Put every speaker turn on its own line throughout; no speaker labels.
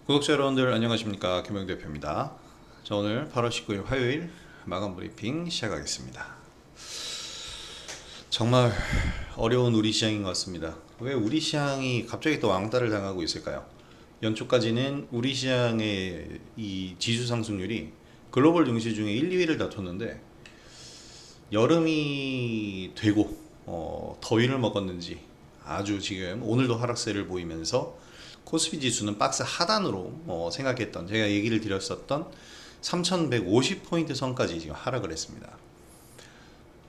구독자 여러분들 안녕하십니까, 김영 대표입니다. 자, 오늘 8월 19일 화요일 마감 브리핑 시작하겠습니다. 정말 어려운 우리 시장인 것 같습니다. 왜 우리 시장이 갑자기 또 왕따를 당하고 있을까요? 연초까지는 우리 시장의 이 지수 상승률이 글로벌 증시 중에 1, 2위를 다퉜는데 여름이 되고 더위를 먹었는지 아주 지금 오늘도 하락세를 보이면서 코스피 지수는 박스 하단으로 생각했던, 제가 얘기를 드렸었던 3150포인트 선까지 지금 하락을 했습니다.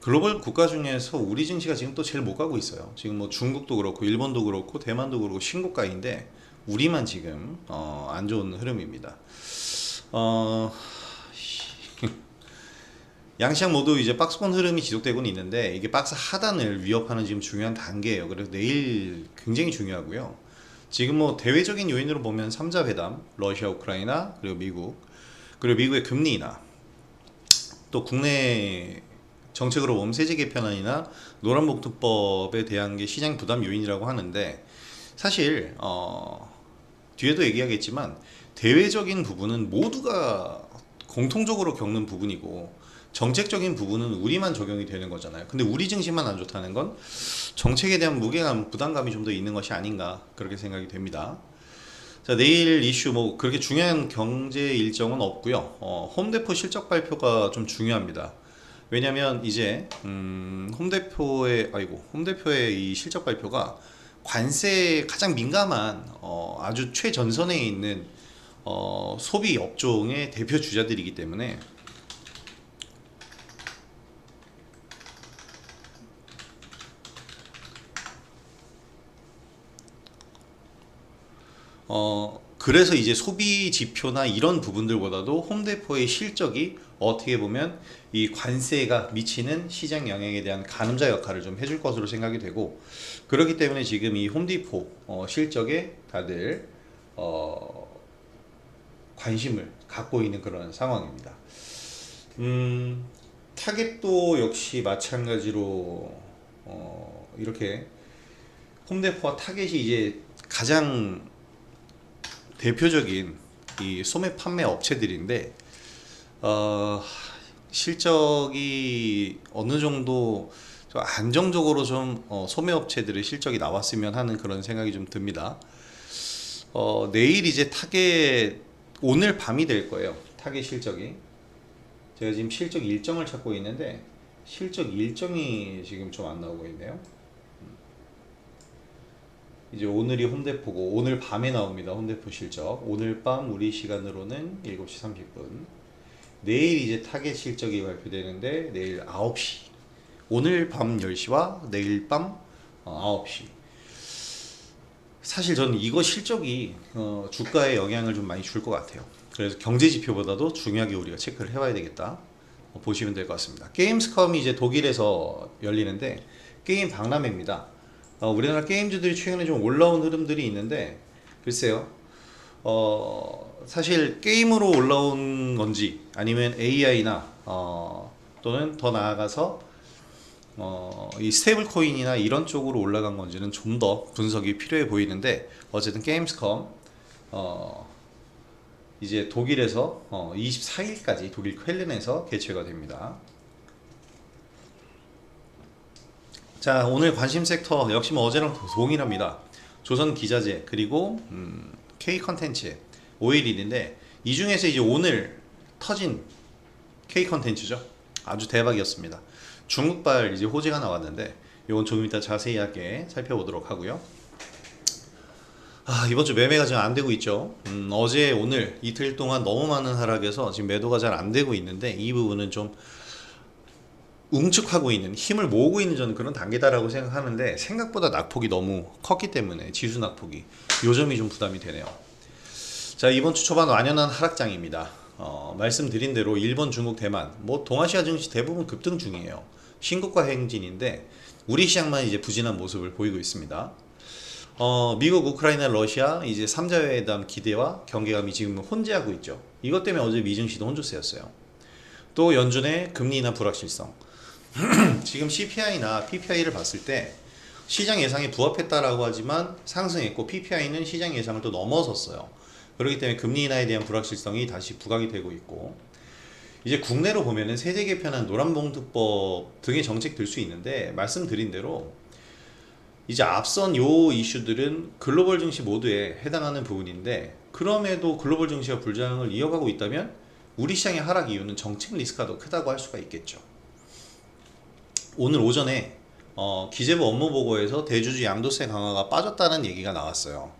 글로벌 국가 중에서 우리 증시가 지금 또 제일 못 가고 있어요. 지금 뭐 중국도 그렇고 일본도 그렇고 대만도 그렇고 신고가인데 우리만 지금 안 좋은 흐름입니다. 양시장 모두 이제 박스권 흐름이 지속되고는 있는데 이게 박스 하단을 위협하는 지금 중요한 단계예요. 그래서 내일 굉장히 중요하고요. 지금 뭐 대외적인 요인으로 보면 3자 회담, 러시아, 우크라이나, 그리고 미국, 그리고 미국의 금리 인하, 또 국내 정책으로 보면 세제 개편안이나 노란봉투법에 대한 게 시장 부담 요인이라고 하는데, 사실 뒤에도 얘기하겠지만 대외적인 부분은 모두가 공통적으로 겪는 부분이고 정책적인 부분은 우리만 적용이 되는 거잖아요. 근데 우리 증시만 안 좋다는 건 정책에 대한 무게감, 부담감이 좀 더 있는 것이 아닌가, 그렇게 생각이 됩니다. 자, 내일 이슈 뭐 그렇게 중요한 경제 일정은 없고요. 홈데포 실적 발표가 좀 중요합니다. 왜냐면 이제 홈데포의 이 실적 발표가 관세에 가장 민감한 아주 최전선에 있는 소비 업종의 대표 주자들이기 때문에 그래서 이제 소비 지표나 이런 부분들보다도 홈데포의 실적이 어떻게 보면 이 관세가 미치는 시장 영향에 대한 가늠자 역할을 좀 해줄 것으로 생각이 되고, 그렇기 때문에 지금 이 홈디포 실적에 다들 관심을 갖고 있는 그런 상황입니다. 타겟도 역시 마찬가지로 이렇게 홈데포와 타겟이 이제 가장 대표적인 이 소매 판매 업체들인데 실적이 어느 정도 좀 안정적으로 좀 소매 업체들의 실적이 나왔으면 하는 그런 생각이 좀 듭니다. 내일 이제 타겟, 오늘 밤이 될 거예요. 타겟 실적이, 제가 지금 실적 일정을 찾고 있는데 실적 일정이 지금 좀 안 나오고 있네요. 이제 오늘이 홈데포고 오늘 밤에 나옵니다. 홈데포 실적 오늘 밤 우리 시간으로는 7시 30분. 내일 이제 타겟 실적이 발표되는데 내일 9시, 오늘 밤 10시와 내일 밤 9시. 사실 저는 이거 실적이 주가에 영향을 좀 많이 줄 것 같아요. 그래서 경제 지표보다도 중요하게 우리가 체크를 해봐야 되겠다, 보시면 될 것 같습니다. 게임스컴이 이제 독일에서 열리는데 게임 박람회입니다. 우리나라 게임주들이 최근에 좀 올라온 흐름들이 있는데, 글쎄요, 사실 게임으로 올라온 건지 아니면 AI나 또는 더 나아가서 이 스테이블 코인이나 이런 쪽으로 올라간 건지는 좀 더 분석이 필요해 보이는데, 어쨌든 게임스컴 이제 독일에서 24일까지 독일 쾰른에서 개최가 됩니다. 자, 오늘 관심 섹터 역시 뭐 어제랑 동일합니다. 조선 기자재 그리고 K 컨텐츠 오일일인데, 이 중에서 이제 오늘 터진 K 컨텐츠죠. 아주 대박이었습니다. 중국발 이제 호재가 나왔는데 이건 조금 이따 자세하게 살펴보도록 하고요. 이번 주 매매가 지금 안 되고 있죠. 어제 오늘 이틀 동안 너무 많은 하락에서 지금 매도가 잘 안 되고 있는데, 이 부분은 좀 웅측하고 있는, 힘을 모으고 있는 저는 그런 단계다라고 생각하는데, 생각보다 낙폭이 너무 컸기 때문에 지수 낙폭이 요 점이 좀 부담이 되네요. 자, 이번 주 초반 완연한 하락장입니다. 말씀드린 대로 일본, 중국, 대만, 뭐 동아시아 증시 대부분 급등 중이에요. 신고가 행진인데 우리 시장만 이제 부진한 모습을 보이고 있습니다. 미국, 우크라이나, 러시아 이제 3자 회담 기대와 경계감이 지금 혼재하고 있죠. 이것 때문에 어제 미증시도 혼조세였어요. 또 연준의 금리 인하 불확실성, 지금 CPI나 PPI를 봤을 때 시장 예상에 부합했다라고 하지만 상승했고, PPI는 시장 예상을 또 넘어섰어요. 그렇기 때문에 금리 인하에 대한 불확실성이 다시 부각이 되고 있고, 이제 국내로 보면은 세제 개편안 노란봉투법 등의 정책 들 수 있는데, 말씀드린 대로 이제 앞선 요 이슈들은 글로벌 증시 모두에 해당하는 부분인데, 그럼에도 글로벌 증시가 불장을 이어가고 있다면 우리 시장의 하락 이유는 정책 리스크가 더 크다고 할 수가 있겠죠. 오늘 오전에 기재부 업무보고에서 대주주 양도세 강화가 빠졌다는 얘기가 나왔어요.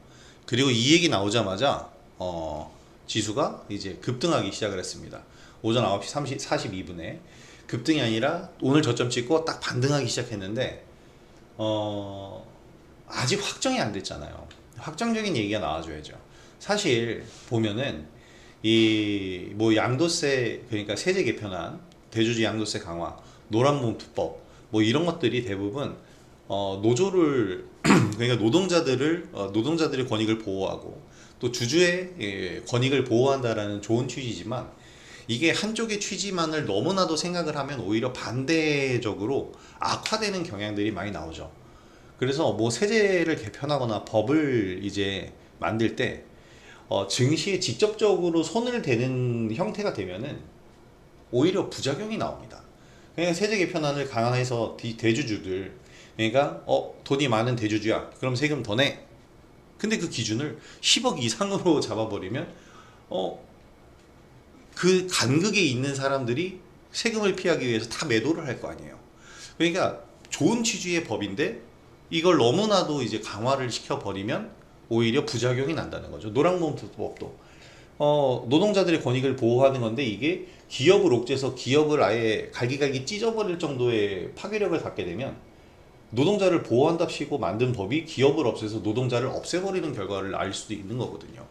그리고 이 얘기 나오자마자 지수가 이제 급등하기 시작을 했습니다. 오전 9시 42분에 급등이 아니라 오늘 저점 찍고 딱 반등하기 시작했는데, 아직 확정이 안 됐잖아요. 확정적인 얘기가 나와줘야죠. 사실 보면은 이 뭐 양도세, 그러니까 세제 개편안, 대주주 양도세 강화, 노란봉투법 뭐 이런 것들이 대부분 노조를 그러니까 노동자들의 권익을 보호하고 또 주주의 권익을 보호한다라는 좋은 취지지만, 이게 한쪽의 취지만을 너무나도 생각을 하면 오히려 반대적으로 악화되는 경향들이 많이 나오죠. 그래서 뭐 세제를 개편하거나 법을 이제 만들 때 증시에 직접적으로 손을 대는 형태가 되면은 오히려 부작용이 나옵니다. 그러니까 세제 개편안을 강화해서 대주주들, 그러니까 돈이 많은 대주주야, 그럼 세금 더 내. 근데 그 기준을 10억 이상으로 잡아버리면 그 간극에 있는 사람들이 세금을 피하기 위해서 다 매도를 할 거 아니에요. 그러니까 좋은 취지의 법인데 이걸 너무나도 이제 강화를 시켜버리면 오히려 부작용이 난다는 거죠. 노란봉투법도 노동자들의 권익을 보호하는 건데, 이게 기업을 옥죄서 기업을 아예 갈기갈기 찢어버릴 정도의 파괴력을 갖게 되면 노동자를 보호한답시고 만든 법이 기업을 없애서 노동자를 없애버리는 결과를 알 수도 있는 거거든요.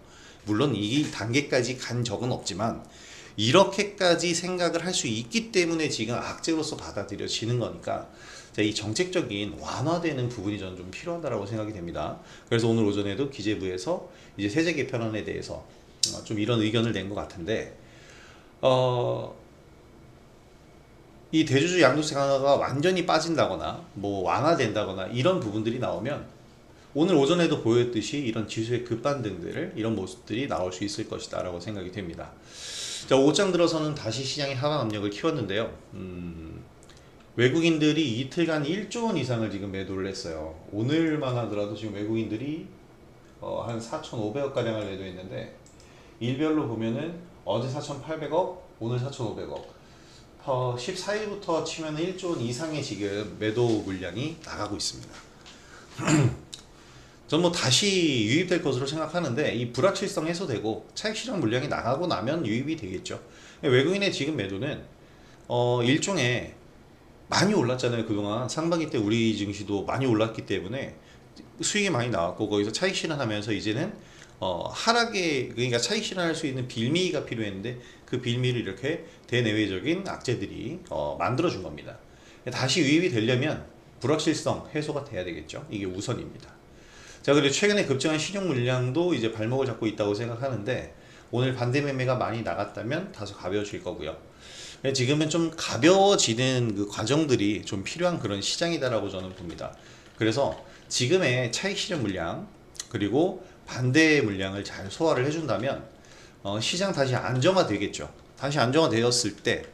물론 이 단계까지 간 적은 없지만 이렇게까지 생각을 할 수 있기 때문에 지금 악재로서 받아들여지는 거니까, 이 정책적인 완화되는 부분이 저는 좀 필요하다고 생각이 됩니다. 그래서 오늘 오전에도 기재부에서 이제 세제 개편안에 대해서 좀 이런 의견을 낸 것 같은데, 이 대주주 양도세 강화가 완전히 빠진다거나 뭐 완화된다거나 이런 부분들이 나오면 오늘 오전에도 보였듯이 이런 지수의 급반등들을, 이런 모습들이 나올 수 있을 것이다 라고 생각이 됩니다. 자, 5장 들어서는 다시 시장의 하방 압력을 키웠는데요. 외국인들이 이틀간 1조 원 이상을 지금 매도를 했어요. 오늘만 하더라도 지금 외국인들이 한 4,500억 가량을 매도했는데, 일별로 보면은 어제 4,800억, 오늘 4,500억. 14일부터 치면 1조 원 이상의 지금 매도 물량이 나가고 있습니다. 전 뭐 다시 유입될 것으로 생각하는데, 이 불확실성 해소되고 차익 실현 물량이 나가고 나면 유입이 되겠죠. 외국인의 지금 매도는 일종의 많이 올랐잖아요. 그동안 상반기 때 우리 증시도 많이 올랐기 때문에 수익이 많이 나왔고, 거기서 차익 실현하면서 이제는 하락에, 그러니까 차익 실현할 수 있는 빌미가 필요했는데 그 빌미를 이렇게 대내외적인 악재들이 만들어준 겁니다. 다시 유입이 되려면 불확실성 해소가 돼야 되겠죠. 이게 우선입니다. 자, 그리고 최근에 급증한 신용 물량도 이제 발목을 잡고 있다고 생각하는데, 오늘 반대 매매가 많이 나갔다면 다소 가벼워질 거고요. 지금은 좀 가벼워지는 그 과정들이 좀 필요한 그런 시장이다라고 저는 봅니다. 그래서 지금의 차익 실현 물량 그리고 반대 물량을 잘 소화를 해준다면 시장 다시 안정화 되겠죠. 다시 안정화 되었을 때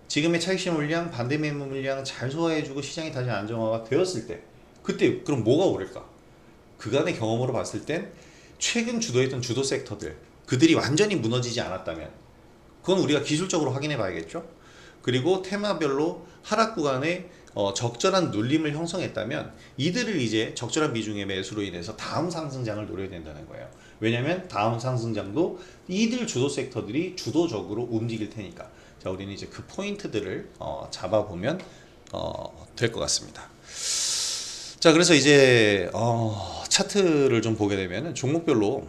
지금의 차익 실현 물량, 반대 매매 물량 잘 소화해주고 시장이 다시 안정화가 되었을 때, 그때 그럼 뭐가 오를까? 그간의 경험으로 봤을 땐 최근 주도했던 주도 섹터들, 그들이 완전히 무너지지 않았다면 그건 우리가 기술적으로 확인해 봐야겠죠. 그리고 테마별로 하락 구간에 적절한 눌림을 형성했다면 이들을 이제 적절한 비중의 매수로 인해서 다음 상승장을 노려야 된다는 거예요. 왜냐하면 다음 상승장도 이들 주도 섹터들이 주도적으로 움직일 테니까. 자, 우리는 이제 그 포인트들을 잡아보면 될 것 같습니다. 자, 그래서 이제 차트를 좀 보게 되면 종목별로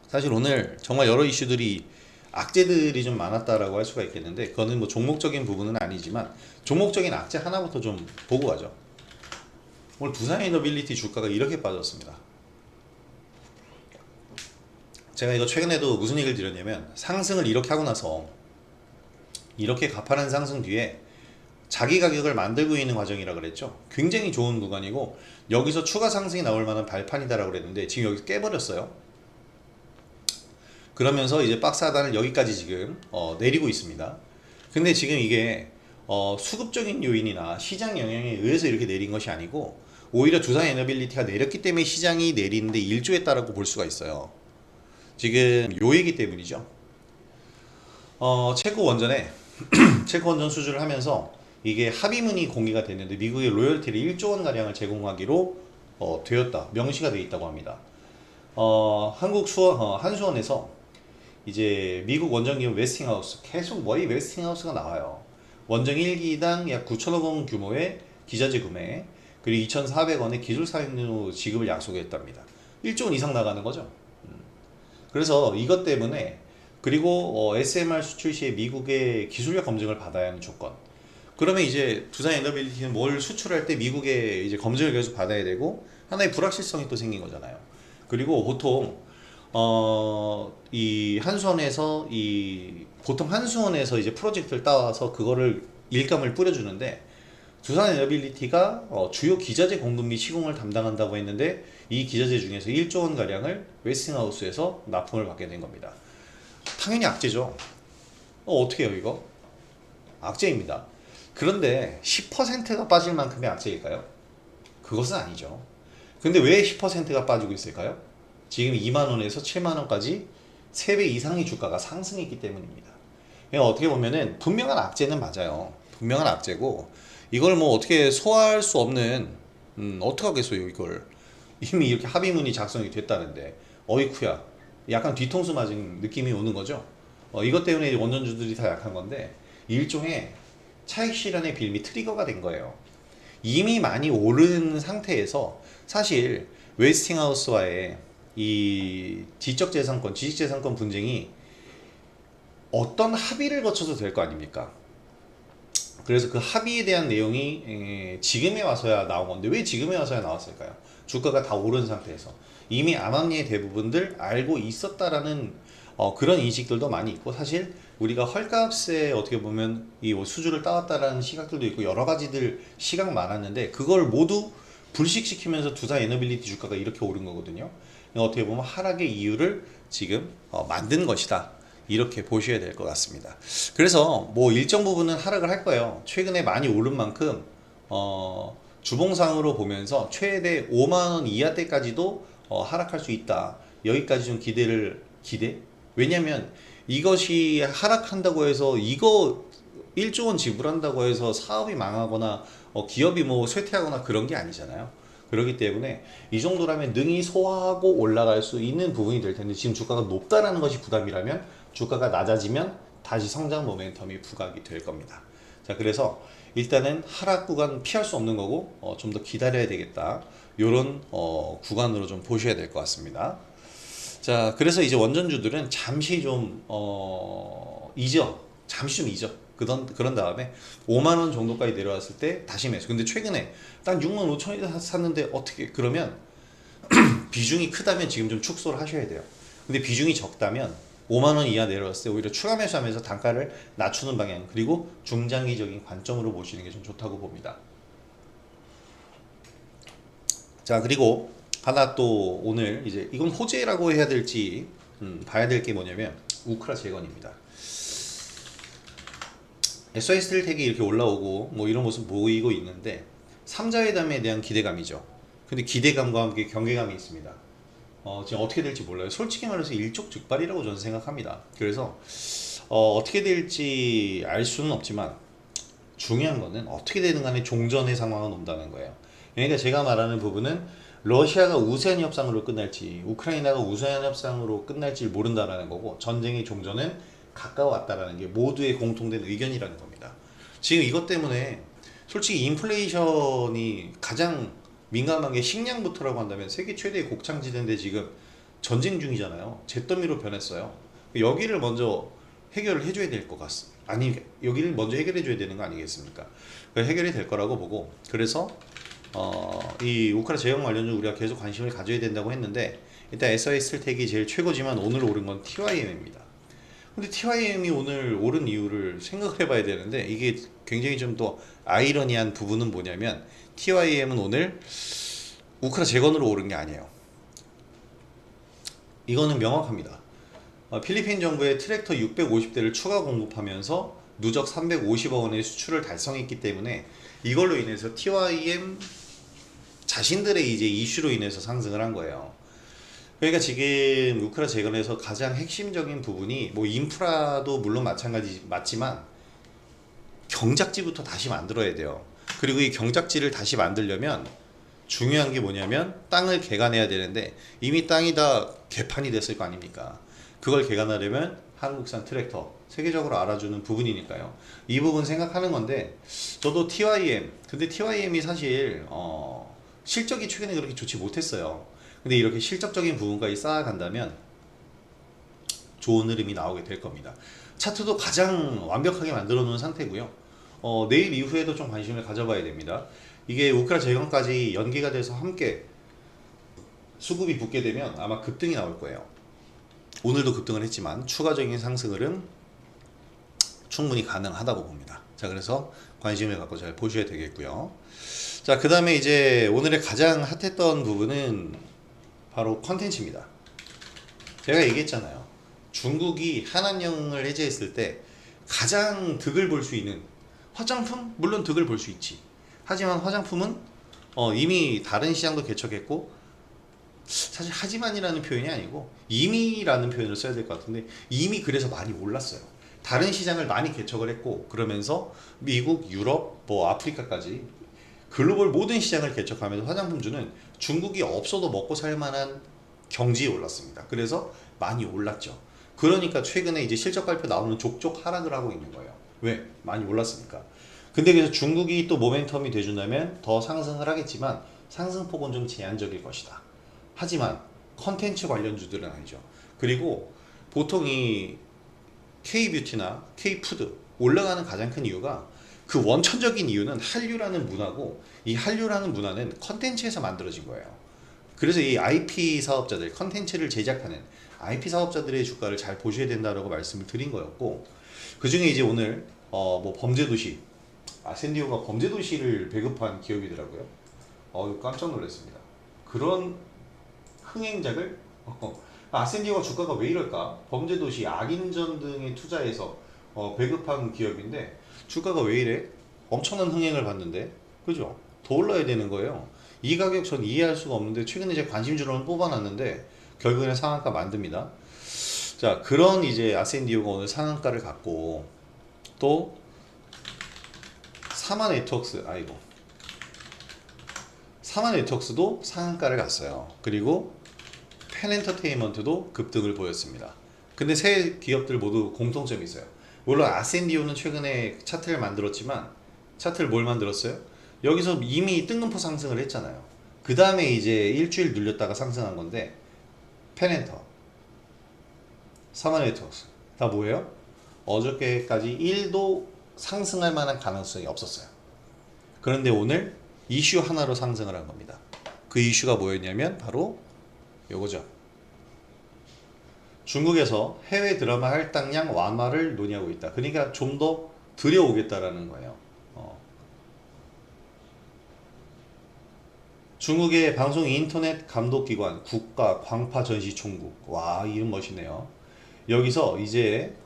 사실 오늘 정말 여러 이슈들이, 악재들이 좀 많았다라고 할 수가 있겠는데, 그거는 뭐 종목적인 부분은 아니지만 종목적인 악재 하나부터 좀 보고 가죠. 오늘 두산에너빌리티 주가가 이렇게 빠졌습니다. 제가 이거 최근에도 무슨 얘기를 드렸냐면, 상승을 이렇게 하고 나서 이렇게 가파른 상승 뒤에 자기 가격을 만들고 있는 과정이라 그랬죠. 굉장히 좋은 구간이고 여기서 추가 상승이 나올 만한 발판이다라고 그랬는데 지금 여기서 깨버렸어요. 그러면서 이제 박스 하단을 여기까지 지금 내리고 있습니다. 근데 지금 이게 수급적인 요인이나 시장 영향에 의해서 이렇게 내린 것이 아니고 오히려 두산 에너빌리티가 내렸기 때문에 시장이 내리는데 일조했다라고 볼 수가 있어요. 지금 요이기 때문이죠. 체코 원전에 체코 원전 수주를 하면서 이게 합의문이 공개가 됐는데 미국의 로열티를 1조 원 가량을 제공하기로 되었다, 명시가 되어 있다고 합니다. 한수원에서 이제 미국 원전 기업 웨스팅하우스, 계속 뭐이 웨스팅하우스가 나와요. 원전 1기당 약 9천억 원 규모의 기자재 구매, 그리고 2,400원의 기술 사용료 지급을 약속했답니다. 1조 원 이상 나가는 거죠. 그래서 이것 때문에, 그리고 SMR 수출 시에 미국의 기술력 검증을 받아야 하는 조건. 그러면 이제 두산 에너빌리티는 뭘 수출할 때 미국의 이제 검증을 계속 받아야 되고 하나의 불확실성이 또 생긴 거잖아요. 그리고 보통 이 한수원에서 보통 한수원에서 이제 프로젝트를 따와서 그거를 일감을 뿌려주는데, 두산 에너빌리티가 주요 기자재 공급 및 시공을 담당한다고 했는데 이 기자재 중에서 1조 원 가량을 웨스팅하우스에서 납품을 받게 된 겁니다. 당연히 악재죠. 어떻게 해요 이거? 악재입니다. 그런데 10%가 빠질 만큼의 악재일까요? 그것은 아니죠. 근데 왜 10%가 빠지고 있을까요? 지금 2만원에서 7만원까지 3배 이상의 주가가 상승했기 때문입니다. 그러니까 어떻게 보면은 분명한 악재는 맞아요. 분명한 악재고, 이걸 뭐 어떻게 소화할 수 없는, 어떡하겠어요 이걸. 이미 이렇게 합의문이 작성이 됐다는데 어이쿠야, 약간 뒤통수 맞은 느낌이 오는 거죠. 이것 때문에 원전주들이 다 약한 건데, 일종의 차익 실현의 빌미 트리거가 된 거예요. 이미 많이 오른 상태에서 사실 웨스팅하우스와의 이 지적재산권, 지식재산권 분쟁이 어떤 합의를 거쳐서 될 거 아닙니까? 그래서 그 합의에 대한 내용이 지금에 와서야 나온 건데, 왜 지금에 와서야 나왔을까요? 주가가 다 오른 상태에서 이미 암암리의 대부분들 알고 있었다라는 그런 인식들도 많이 있고, 사실 우리가 헐값에 어떻게 보면 이 수주를 따왔다라는 시각들도 있고 여러 가지들 시각 많았는데, 그걸 모두 불식시키면서 두산 에너빌리티 주가가 이렇게 오른 거거든요. 어떻게 보면 하락의 이유를 지금 만든 것이다, 이렇게 보셔야 될 것 같습니다. 그래서 뭐 일정 부분은 하락을 할 거예요. 최근에 많이 오른 만큼 주봉상으로 보면서 최대 5만원 이하대까지도 하락할 수 있다. 여기까지 좀 기대? 왜냐면 이것이 하락한다고 해서, 이거 1조 원 지불한다고 해서 사업이 망하거나 기업이 뭐 쇠퇴하거나 그런 게 아니잖아요. 그렇기 때문에 이 정도라면 능히 소화하고 올라갈 수 있는 부분이 될 텐데, 지금 주가가 높다라는 것이 부담이라면 주가가 낮아지면 다시 성장 모멘텀이 부각이 될 겁니다. 자, 그래서 일단은 하락 구간 피할 수 없는 거고 좀 더 기다려야 되겠다, 요런 구간으로 좀 보셔야 될 것 같습니다. 자, 그래서 이제 원전주들은 잠시 좀 잠시 좀 그런 다음에 5만원 정도까지 내려왔을 때 다시 매수. 근데 최근에 딱 6만 5천원에 샀는데 어떻게, 그러면 비중이 크다면 지금 좀 축소를 하셔야 돼요. 근데 비중이 적다면 5만원 이하 내려왔을 때 오히려 추가 매수하면서 단가를 낮추는 방향, 그리고 중장기적인 관점으로 보시는 게 좀 좋다고 봅니다. 자, 그리고 하나 또 오늘 이제 이건 호재라고 해야 될지 봐야 될 게 뭐냐면 우크라 재건입니다. SOS텔텍이 이렇게 올라오고 뭐 이런 모습 보이고 있는데 3자회담에 대한 기대감이죠. 근데 기대감과 함께 경계감이 있습니다. 지금 어떻게 될지 몰라요. 솔직히 말해서 일촉즉발이라고 저는 생각합니다. 그래서 어떻게 될지 알 수는 없지만 중요한 거는 어떻게 되든 간에 종전의 상황은 온다는 거예요. 그러니까 제가 말하는 부분은 러시아가 우세한 협상으로 끝날지 우크라이나가 우세한 협상으로 끝날지 모른다라는 거고, 전쟁의 종전은 가까워왔다라는 게 모두의 공통된 의견이라는 겁니다. 지금 이것 때문에 솔직히 인플레이션이 가장 민감한 게 식량부터라고 한다면 세계 최대의 곡창지대인데 지금 전쟁 중이잖아요. 잿더미로 변했어요. 여기를 먼저 해결을 해줘야 될 것 같습니다. 아니, 여기를 먼저 해결해 줘야 되는 거 아니겠습니까? 해결이 될 거라고 보고, 그래서 이 우크라 재건 관련주 우리가 계속 관심을 가져야 된다고 했는데, 일단 SIS텔텍이 제일 최고지만 오늘 오른 건 TYM입니다. 근데 TYM이 오늘 오른 이유를 생각을 해봐야 되는데, 이게 굉장히 좀 더 아이러니한 부분은 뭐냐면, TYM은 오늘 우크라 재건으로 오른 게 아니에요. 이거는 명확합니다. 필리핀 정부의 트랙터 650대를 추가 공급하면서 누적 350억 원의 수출을 달성했기 때문에 이걸로 인해서 TYM 자신들의 이제 이슈로 인해서 상승을 한 거예요. 그러니까 지금 우크라 재건에서 가장 핵심적인 부분이 뭐 인프라도 물론 맞지만 경작지부터 다시 만들어야 돼요. 그리고 이 경작지를 다시 만들려면 중요한 게 뭐냐면 땅을 개간해야 되는데 이미 땅이 다 개판이 됐을 거 아닙니까? 그걸 개간하려면 한국산 트랙터 세계적으로 알아주는 부분이니까요. 이 부분 생각하는 건데 저도 TYM 근데 TYM이 사실 실적이 최근에 그렇게 좋지 못했어요. 근데 이렇게 실적적인 부분까지 쌓아간다면 좋은 흐름이 나오게 될 겁니다. 차트도 가장 완벽하게 만들어 놓은 상태고요. 내일 이후에도 좀 관심을 가져봐야 됩니다. 이게 우크라 재건까지 연기가 돼서 함께 수급이 붙게 되면 아마 급등이 나올 거예요. 오늘도 급등을 했지만 추가적인 상승 흐름 충분히 가능하다고 봅니다. 자, 그래서 관심을 갖고 잘 보셔야 되겠고요. 자, 그 다음에 이제 오늘의 가장 핫했던 부분은 바로 컨텐츠입니다. 제가 얘기했잖아요. 중국이 한한령을 해제했을 때 가장 득을 볼 수 있는 화장품? 물론 득을 볼 수 있지. 하지만 화장품은 이미 다른 시장도 개척했고 사실 하지만이라는 표현이 아니고 이미라는 표현을 써야 될 것 같은데 이미 그래서 많이 올랐어요. 다른 시장을 많이 개척을 했고 그러면서 미국, 유럽, 뭐 아프리카까지 글로벌 모든 시장을 개척하면서 화장품주는 중국이 없어도 먹고 살 만한 경지에 올랐습니다. 그래서 많이 올랐죠. 그러니까 최근에 이제 실적 발표 나오는 족족 하락을 하고 있는 거예요. 왜? 많이 올랐으니까. 근데 그래서 중국이 또 모멘텀이 돼준다면 더 상승을 하겠지만 상승폭은 좀 제한적일 것이다. 하지만 컨텐츠 관련주들은 아니죠. 그리고 보통 이 K뷰티나 K푸드 올라가는 가장 큰 이유가 그 원천적인 이유는 한류라는 문화고 이 한류라는 문화는 컨텐츠에서 만들어진 거예요. 그래서 이 IP 사업자들, 컨텐츠를 제작하는 IP 사업자들의 주가를 잘 보셔야 된다라고 말씀을 드린 거였고 그 중에 이제 오늘 뭐 범죄도시 아센디오가 범죄도시를 배급한 기업이더라고요. 깜짝 놀랐습니다. 그런 흥행작을 아센디오가 주가가 왜 이럴까? 범죄도시, 악인전 등에 투자해서 배급한 기업인데 주가가 왜 이래? 엄청난 흥행을 봤는데 그죠? 더 올라야 되는 거예요. 이 가격 전 이해할 수가 없는데 최근에 이제 관심주로는 뽑아놨는데 결국에는 상한가 만듭니다. 자, 그런 이제 아센디오가 오늘 상한가를 갖고 또 사마네트웍스도 상한가를 갔어요. 그리고 펜엔터테인먼트도 급등을 보였습니다. 근데 세 기업들 모두 공통점이 있어요. 물론 아센디오는 최근에 차트를 만들었지만 차트를 뭘 만들었어요? 여기서 이미 뜬금포 상승을 했잖아요. 그 다음에 이제 일주일 눌렸다가 상승한 건데 펜엔터, 사마네트웍스 다 뭐예요? 어저께까지 1도 상승할 만한 가능성이 없었어요. 그런데 오늘 이슈 하나로 상승을 한 겁니다. 그 이슈가 뭐였냐면 바로 요거죠. 중국에서 해외 드라마 할당량 완화를 논의하고 있다. 그러니까 좀 더 들여오겠다라는 거예요. 중국의 방송 인터넷 감독기관 국가광파전시총국 와 이름 멋있네요. 여기서 이제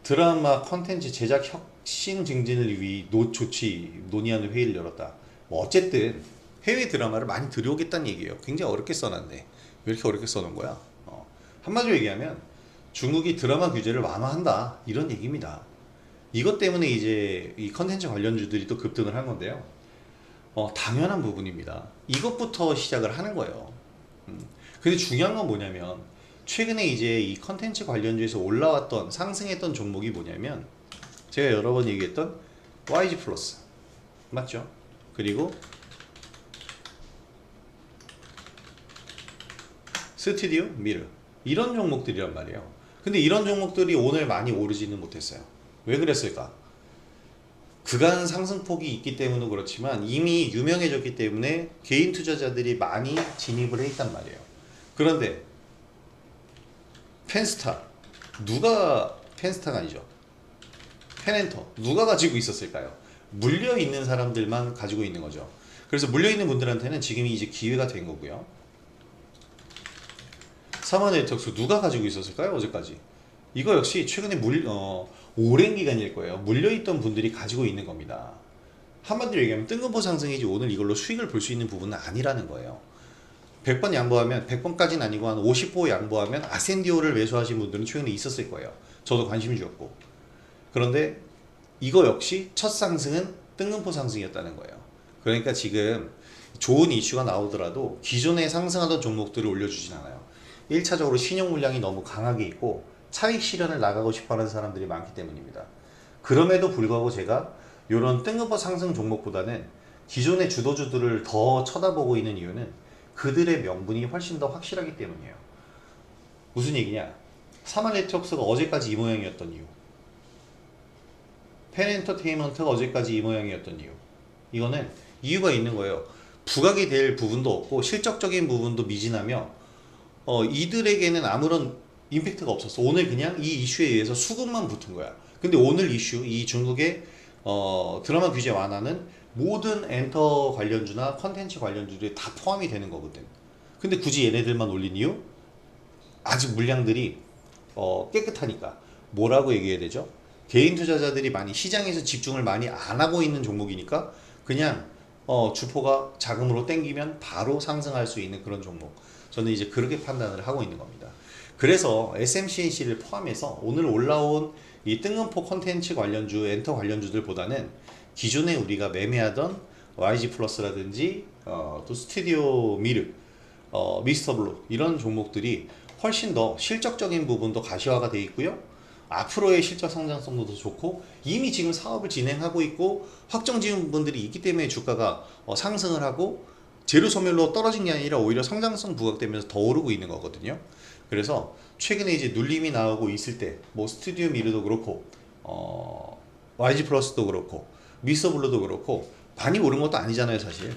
드라마 컨텐츠 제작 혁신 증진을 위해 조치 논의하는 회의를 열었다. 뭐 어쨌든 해외 드라마를 많이 들여오겠다는 얘기예요. 굉장히 어렵게 써놨네. 왜 이렇게 어렵게 써놓은 거야? 한마디로 얘기하면 중국이 드라마 규제를 완화한다 이런 얘기입니다. 이것 때문에 이제 이 컨텐츠 관련주들이 또 급등을 한 건데요. 당연한 부분입니다. 이것부터 시작을 하는 거예요. 근데 중요한 건 뭐냐면 최근에 이제 이 컨텐츠 관련주에서 올라왔던 상승했던 종목이 뭐냐면 제가 여러 번 얘기했던 YG 플러스 맞죠? 그리고 스튜디오 미르 이런 종목들이란 말이에요. 근데 이런 종목들이 오늘 많이 오르지는 못했어요. 왜 그랬을까? 그간 상승폭이 있기 때문도 그렇지만 이미 유명해졌기 때문에 개인 투자자들이 많이 진입을 해 있단 말이에요. 그런데 펜스타가 아니죠. 펜엔터 누가 가지고 있었을까요? 물려 있는 사람들만 가지고 있는 거죠. 그래서 물려 있는 분들한테는 지금이 이제 기회가 된 거고요. 사마네트웍스 누가 가지고 있었을까요? 어제까지. 이거 역시 최근에 오랜 기간일 거예요. 물려있던 분들이 가지고 있는 겁니다. 한마디로 얘기하면 뜬금포 상승이지 오늘 이걸로 수익을 볼 수 있는 부분은 아니라는 거예요. 100번 양보하면 100번까지는 아니고 한 50보 양보하면 아센디오를 매수하신 분들은 최근에 있었을 거예요. 저도 관심을 주었고. 그런데 이거 역시 첫 상승은 뜬금포 상승이었다는 거예요. 그러니까 지금 좋은 이슈가 나오더라도 기존에 상승하던 종목들을 올려주진 않아요. 1차적으로 신용 물량이 너무 강하게 있고 차익 실현을 나가고 싶어하는 사람들이 많기 때문입니다. 그럼에도 불구하고 제가 이런 뜬금포 상승 종목보다는 기존의 주도주들을 더 쳐다보고 있는 이유는 그들의 명분이 훨씬 더 확실하기 때문이에요. 무슨 얘기냐? 사마네트웍스가 어제까지 이 모양이었던 이유, 펜엔터테인먼트가 어제까지 이 모양이었던 이유, 이거는 이유가 있는 거예요. 부각이 될 부분도 없고 실적적인 부분도 미진하며 이들에게는 아무런 임팩트가 없었어. 오늘 그냥 이 이슈에 의해서 수급만 붙은 거야. 근데 오늘 이슈, 이 중국의 드라마 규제 완화는 모든 엔터 관련주나 컨텐츠 관련주들이 다 포함이 되는 거거든. 근데 굳이 얘네들만 올린 이유? 아직 물량들이 깨끗하니까. 뭐라고 얘기해야 되죠? 개인 투자자들이 많이 시장에서 집중을 많이 안 하고 있는 종목이니까 그냥 주포가 자금으로 땡기면 바로 상승할 수 있는 그런 종목. 저는 이제 그렇게 판단을 하고 있는 겁니다. 그래서 SMCNC를 포함해서 오늘 올라온 이 뜬금포 컨텐츠 관련주, 엔터 관련주들보다는 기존에 우리가 매매하던 YG 플러스라든지 또 스튜디오 미르, 미스터 블루 이런 종목들이 훨씬 더 실적적인 부분도 가시화가 되어 있고요. 앞으로의 실적 성장성도 더 좋고 이미 지금 사업을 진행하고 있고 확정 지은 분들이 있기 때문에 주가가 상승을 하고 재료 소멸로 떨어진 게 아니라 오히려 성장성 부각되면서 더 오르고 있는 거거든요. 그래서 최근에 이제 눌림이 나오고 있을 때 뭐 스튜디오 미르도 그렇고 YG 플러스도 그렇고 미스터 블루도 그렇고 많이 오른 것도 아니잖아요 사실.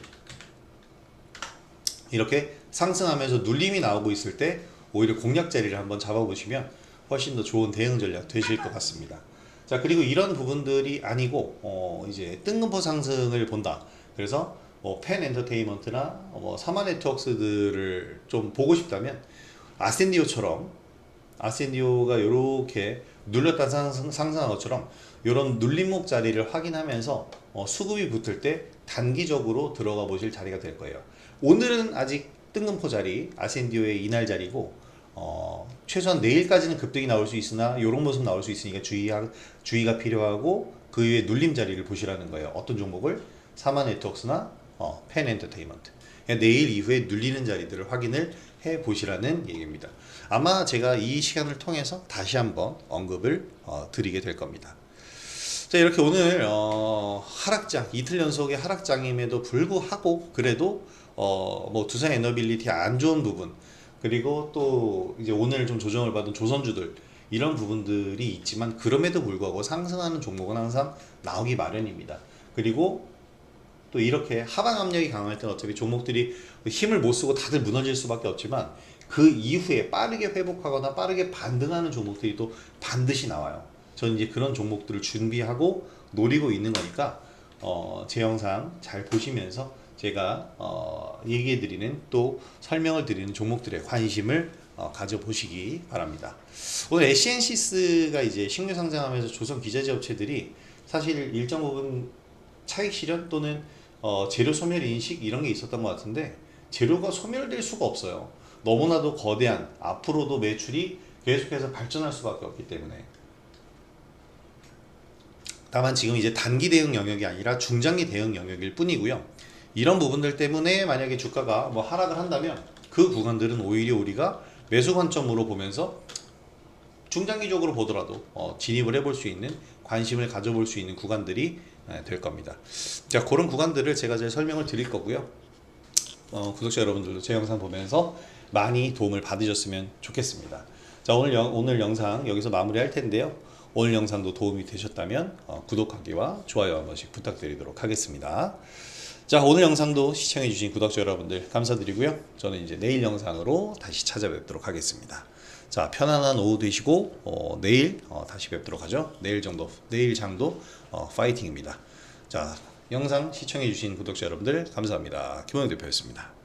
이렇게 상승하면서 눌림이 나오고 있을 때 오히려 공략 자리를 한번 잡아보시면 훨씬 더 좋은 대응 전략 되실 것 같습니다. 자, 그리고 이런 부분들이 아니고 이제 뜬금포 상승을 본다. 그래서 펜 엔터테인먼트나 사마네트웍스들을 좀 보고 싶다면 아센디오처럼 아센디오가 이렇게 눌렸다 상승한 것처럼 이런 눌림목 자리를 확인하면서 수급이 붙을 때 단기적으로 들어가 보실 자리가 될 거예요. 오늘은 아직 뜬금포 자리, 아센디오의 이날 자리고 최소한 내일까지는 급등이 나올 수 있으나 이런 모습 나올 수 있으니까 주의가 필요하고 그 이후에 눌림 자리를 보시라는 거예요. 어떤 종목을? 사마네트웍스나 펜 엔터테인먼트. 내일 이후에 눌리는 자리들을 확인을 해 보시라는 얘기입니다. 아마 제가 이 시간을 통해서 다시 한번 언급을 드리게 될 겁니다. 자, 이렇게 오늘 하락장, 이틀 연속의 하락장임에도 불구하고 그래도 뭐 두산 에너빌리티 안 좋은 부분, 그리고 또 이제 오늘 좀 조정을 받은 조선주들 이런 부분들이 있지만 그럼에도 불구하고 상승하는 종목은 항상 나오기 마련입니다. 그리고 또 이렇게 하방 압력이 강할 때는 어차피 종목들이 힘을 못 쓰고 다들 무너질 수밖에 없지만 그 이후에 빠르게 회복하거나 빠르게 반등하는 종목들이 또 반드시 나와요. 저는 이제 그런 종목들을 준비하고 노리고 있는 거니까 제 영상 잘 보시면서 제가 얘기해 드리는 또 설명을 드리는 종목들에 관심을 가져보시기 바랍니다. 오늘 에시엔시스가 이제 신규 상장하면서 조선 기자재 업체들이 사실 일정 부분 차익 실현 또는 재료 소멸 인식 이런 게 있었던 것 같은데 재료가 소멸될 수가 없어요. 너무나도 거대한 앞으로도 매출이 계속해서 발전할 수밖에 없기 때문에. 다만 지금 이제 단기 대응 영역이 아니라 중장기 대응 영역일 뿐이고요. 이런 부분들 때문에 만약에 주가가 뭐 하락을 한다면 그 구간들은 오히려 우리가 매수 관점으로 보면서 중장기적으로 보더라도 진입을 해볼 수 있는, 관심을 가져볼 수 있는 구간들이 될 겁니다. 자, 그런 구간들을 제가 잘 설명을 드릴 거고요. 구독자 여러분들도 제 영상 보면서 많이 도움을 받으셨으면 좋겠습니다. 자, 오늘 영상 여기서 마무리할 텐데요. 오늘 영상도 도움이 되셨다면 구독하기와 좋아요 한 번씩 부탁드리도록 하겠습니다. 자, 오늘 영상도 시청해주신 구독자 여러분들 감사드리고요. 저는 이제 내일 영상으로 다시 찾아뵙도록 하겠습니다. 자, 편안한 오후 되시고 내일 다시 뵙도록 하죠. 내일 장도 파이팅입니다. 자, 영상 시청해주신 구독자 여러분들 감사합니다. 김원영 대표였습니다.